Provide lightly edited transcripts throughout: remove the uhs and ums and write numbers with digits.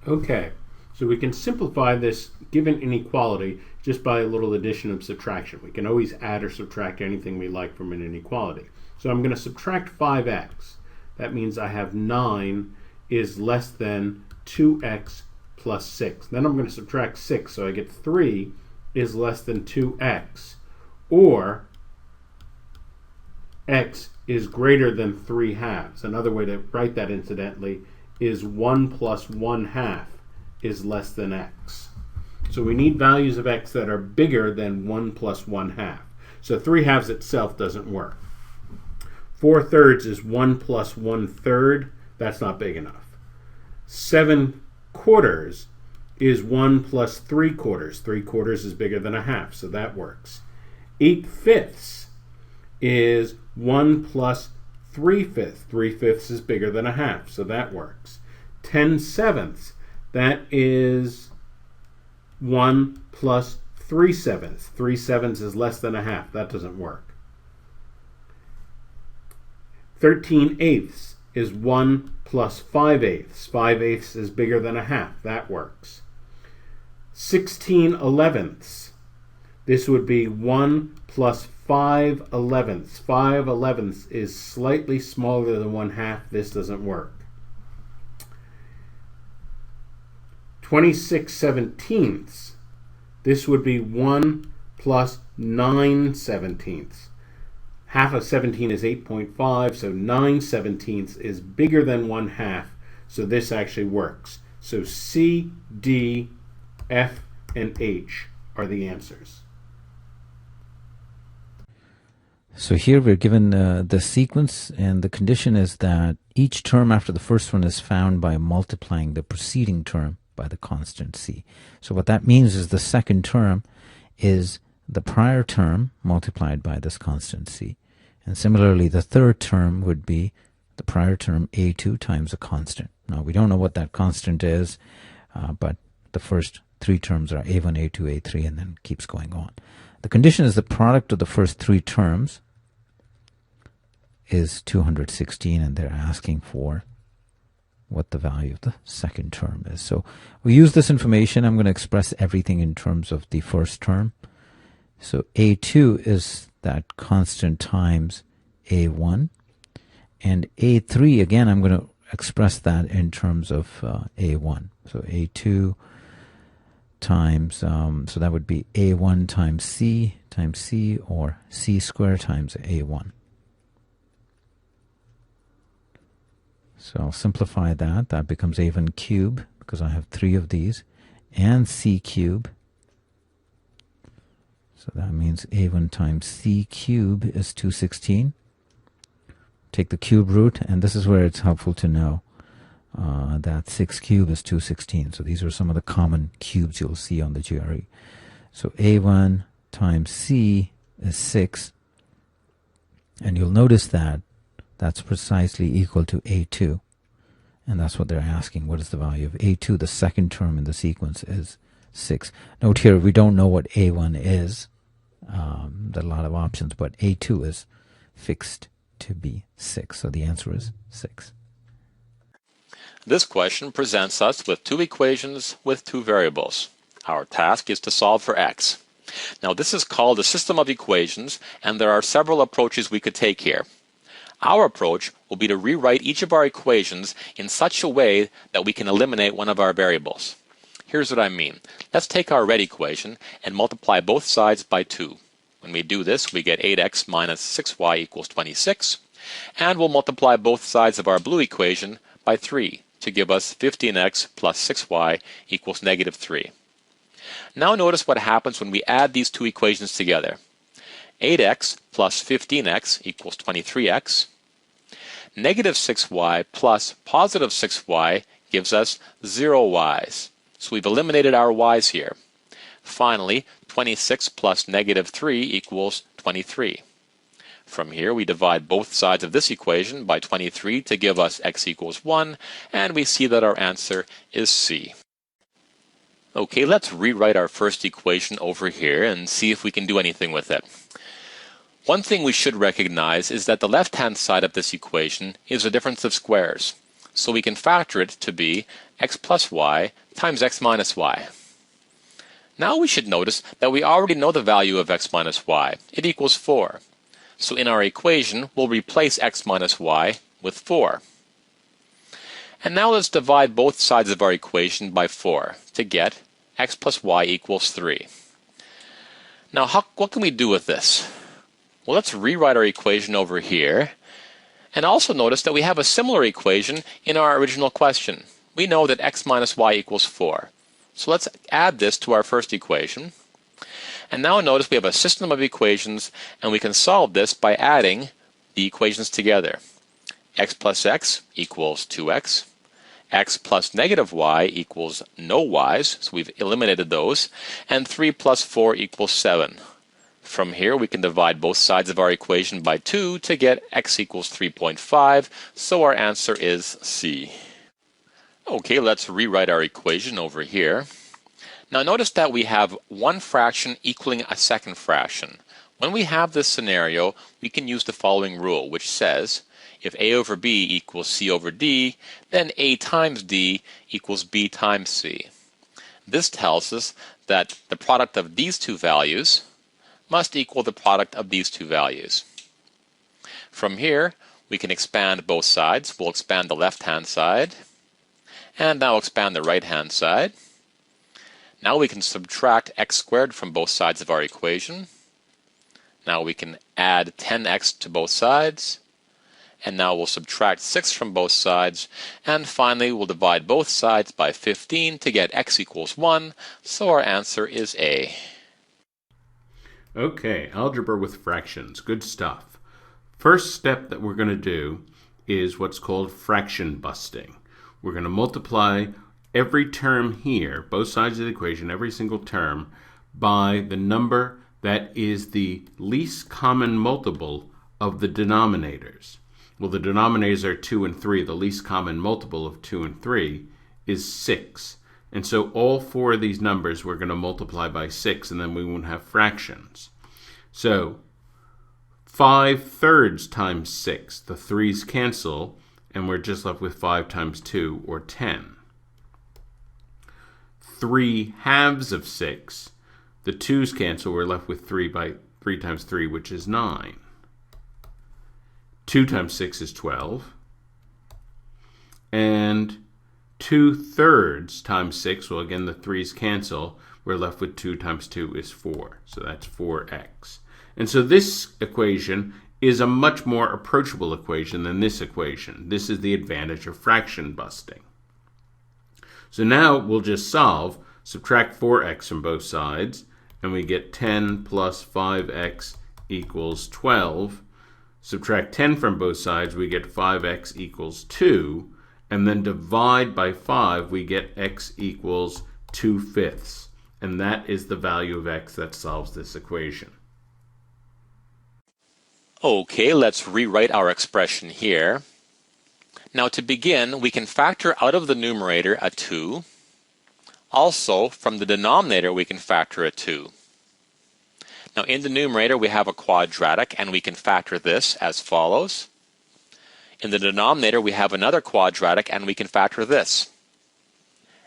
Okay, so we can simplify this given inequality just by a little addition and subtraction. We can always add or subtract anything we like from an inequality. So I'm going to subtract 5x. That means I have 9 is less than 2x plus 6. Then I'm going to subtract 6, so I get 3 is less than 2x, or x is greater than 3 halves. Another way to write that, incidentally, is 1 plus 1 half is less than x. So we need values of x that are bigger than 1 plus 1 half. So 3 halves itself doesn't work. 4 thirds is 1 plus 1 third. That's not big enough. 7 quarters is 1 plus 3 quarters. 3 quarters is bigger than a half, so that works. 8 fifths is 1 plus 3 fifths. 3 fifths is bigger than a half, so that works. 10 sevenths, that is 1 plus 3 sevenths. 3 sevenths is less than a half. That doesn't work. 13 eighths is 1 plus 5 eighths. 5 eighths is bigger than a half. That works. 16 elevenths. This would be 1 plus 5 elevenths. 5 elevenths is slightly smaller than 1 half. This doesn't work. 26 seventeenths. This would be 1 plus 9 seventeenths. Half of 17 is 8.5, so 9 seventeenths is bigger than 1 half, so this actually works. So C, D, F, and H are the answers. So here we're given the sequence, and the condition is that each term after the first one is found by multiplying the preceding term by the constant c. So what that means is the second term is the prior term multiplied by this constant c. And similarly, the third term would be the prior term a2 times a constant. Now, we don't know what that constant is, but the first 3 terms are a1, a2, a3, and then keeps going on. The condition is the product of the first 3 terms is 216, and they're asking for what the value of the second term is. So we use this information. I'm going to express everything in terms of the first term. So a2 is that constant times a1, and a3, again, I'm going to express that in terms of a1. So a2 times, so that would be a1 times c, or c squared times a1. So I'll simplify that. That becomes a1 cubed, because I have 3 of these, and c cubed. So that means a1 times c cubed is 216. Take the cube root, and this is where it's helpful to know that 6 cubed is 216. So these are some of the common cubes you'll see on the GRE. So a1 times c is 6. And you'll notice that that's precisely equal to a2. And that's what they're asking. What is the value of a2? The second term in the sequence is 6. Note here, we don't know what a1 is. There are a lot of options, but a2 is fixed to be 6. So the answer is 6. This question presents us with 2 equations with 2 variables. Our task is to solve for x. Now, this is called a system of equations, and there are several approaches we could take here. Our approach will be to rewrite each of our equations in such a way that we can eliminate one of our variables. Here's what I mean. Let's take our red equation and multiply both sides by 2. When we do this, we get 8x minus 6y equals 26. And we'll multiply both sides of our blue equation by 3 to give us 15x plus 6y equals negative 3. Now notice what happens when we add these 2 equations together. 8x plus 15x equals 23x. Negative 6y plus positive 6y gives us 0 y's. So we've eliminated our y's here. Finally, 26 plus negative 3 equals 23. From here, we divide both sides of this equation by 23 to give us x equals 1, and we see that our answer is C. Okay, let's rewrite our first equation over here and see if we can do anything with it. One thing we should recognize is that the left-hand side of this equation is a difference of squares. so we can factor it to be x plus y times x minus y. Now we should notice that we already know the value of x minus y. It equals 4. So in our equation, we'll replace x minus y with 4. And now let's divide both sides of our equation by 4 to get x plus y equals 3. Now what can we do with this? Well, let's rewrite our equation over here. And also notice that we have a similar equation in our original question. We know that x minus y equals 4. So let's add this to our first equation. And now notice we have a system of equations, and we can solve this by adding the equations together. X plus x equals 2x. X plus negative y equals no y's, so we've eliminated those. And 3 plus 4 equals 7. From here, we can divide both sides of our equation by 2 to get x equals 3.5, so our answer is C. Okay, let's rewrite our equation over here. Now notice that we have one fraction equaling a second fraction. When we have this scenario, we can use the following rule, which says if a over b equals c over d, then a times d equals b times c. This tells us that the product of these two values must equal the product of these two values. From here, we can expand both sides. We'll expand the left-hand side, and now expand the right-hand side. Now we can subtract x squared from both sides of our equation. Now we can add 10x to both sides. And now we'll subtract 6 from both sides. And finally, we'll divide both sides by 15 to get x equals 1. So our answer is A. Okay, algebra with fractions. Good stuff. First step that we're going to do is what's called fraction busting. We're going to multiply every term here, both sides of the equation, every single term, by the number that is the least common multiple of the denominators. Well, the denominators are 2 and 3. The least common multiple of 2 and 3 is 6. And so all four of these numbers we're going to multiply by 6, and then we won't have fractions. So 5/3 times 6. The 3's cancel, and we're just left with 5 times 2, or 10. 3/2 of 6. The 2's cancel, we're left with 3 times 3, which is 9. 2 times 6 is 12. And 2/3 times 6, well, again, the 3's cancel. We're left with 2 times 2 is 4. So that's 4x. And so this equation is a much more approachable equation than this equation. This is the advantage of fraction busting. So now we'll just solve, subtract 4x from both sides, and we get 10 plus 5x equals 12. Subtract 10 from both sides, we get 5x equals 2. And then divide by 5, we get x equals 2/5. And that is the value of x that solves this equation. Okay, let's rewrite our expression here. Now to begin, we can factor out of the numerator a 2. Also, from the denominator, we can factor a 2. Now in the numerator, we have a quadratic, and we can factor this as follows. In the denominator, we have another quadratic, and we can factor this.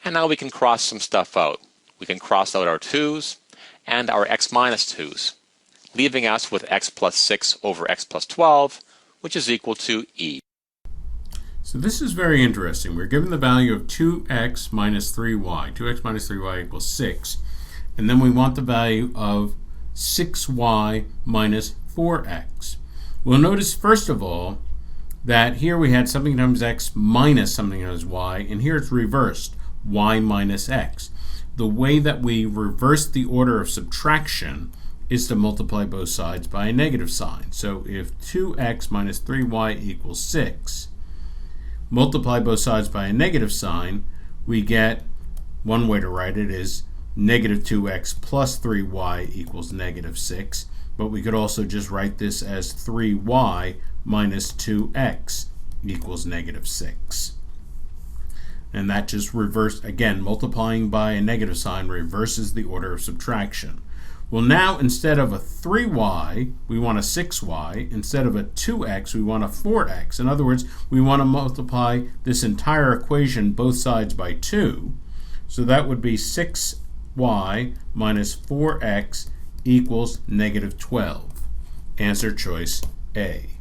And now we can cross some stuff out. We can cross out our 2's and our x minus 2's, leaving us with x plus 6 over x plus 12, which is equal to E. So this is very interesting. We're given the value of 2x minus 3y. 2x minus 3y equals 6. And then we want the value of 6y minus 4x. Well, notice, first of all, that here we had something times x minus something times y, and here it's reversed, y minus x. The way that we reverse the order of subtraction is to multiply both sides by a negative sign. So if 2x minus 3y equals 6, multiply both sides by a negative sign, we get, one way to write it is negative 2x plus 3y equals negative 6. But we could also just write this as 3y minus 2x equals negative 6. And that just reverses, again, multiplying by a negative sign reverses the order of subtraction. Well, now instead of a 3y, we want a 6y. Instead of a 2x, we want a 4x. In other words, we want to multiply this entire equation both sides by 2. So that would be 6y minus 4x equals negative 12. Answer choice A.